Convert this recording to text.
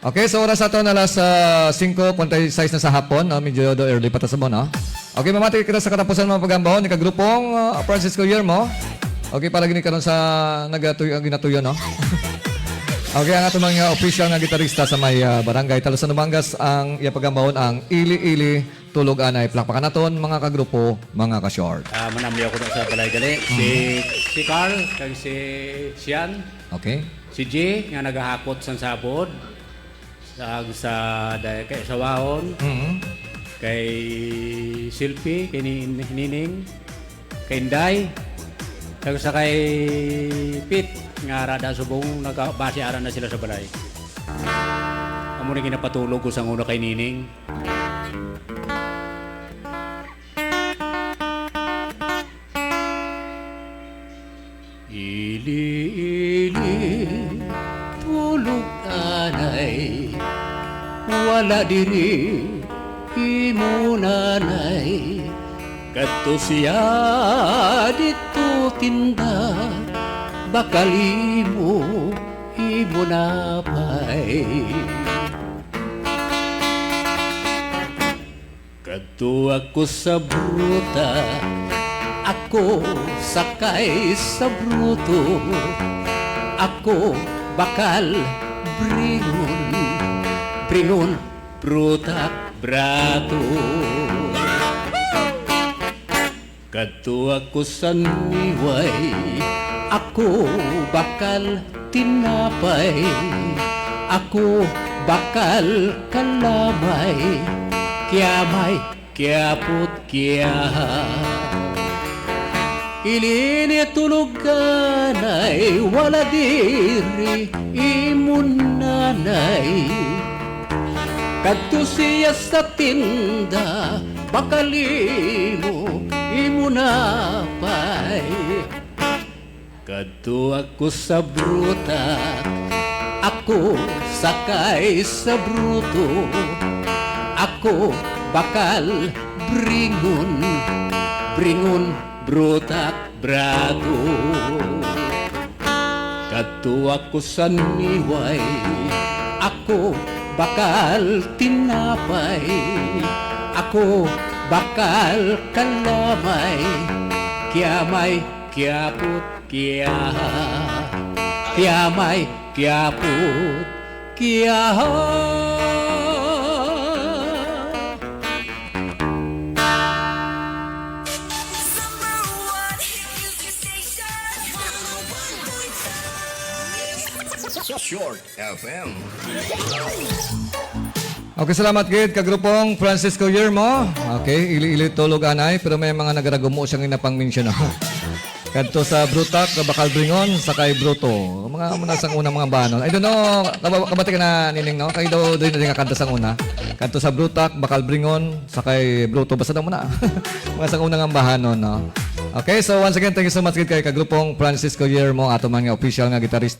Okay, so oras ato na alas 5:46 na sa hapon. Medyo early pa ta sa mo, no? Okay, mamati kita sa katapusan mga pagambahon. Ikagrupong Francisco Yermo. Okay, para gini karon sa ginatuyo, no? Okay, ang atong mga official nga gitarista sa may barangay Talusan Numangas ang ipagambahon ang Ili-Ili Tulog Anay. Plakpakan naton mga kagrupo, mga ka-short. Manamli ako na sa balay gali. Si Carl, kag si Sian, Okay? si J, nga nagahakot sa sabod. Kay Sawahon, kay Silpi, kay Nining, kay Inday, kag sa kay Pit, nga rada subong nagabase aran na sila sa balay. Amo rin ginapatulog ko sa una kay Nining. Ili-ili, tulog anay, wala diri, imo nanay. Kadto siya dito tinda, bakal imo napay. Kadto ako sa bruta, ako sakay sa bruto, ako bakal bringon, brutak brato. Kadto ako sa niway, ako bakal tinapay, ako bakal kalamay, kiamay, kiapot, Ilini tuluganay, wala diri imong nanay. Kadto siya sa tinda, bakal imo napay. Kadto ako sa bruta, ako sakay sa bruto, ako bakal bringon, brutak brato. Kadto ako sa niway, ako bakal tinapay, ako bakal kalamay, kiamay, kiapot, kiamay, kiapot, Short FM. Okay, salamat gid kagrupong Francisco Yermo. Okay, ili-ili tulog anay pero may mga nagaragumo siyang inapang mention. Kadto sa brutak, bakal bringon, sakay bruto. Mga muna sang una mga banon. I don't know, kabati ka na Nining, no? Kayo daw din nga kanta sang una. Kadto sa brutak, bakal bringon, sakay bruto. Basta daw muna. Mga sang una nga bahanon, no? Okay, so once again, thank you so much gid kay kagrupong Francisco Yermo, ato mga official nga gitarista.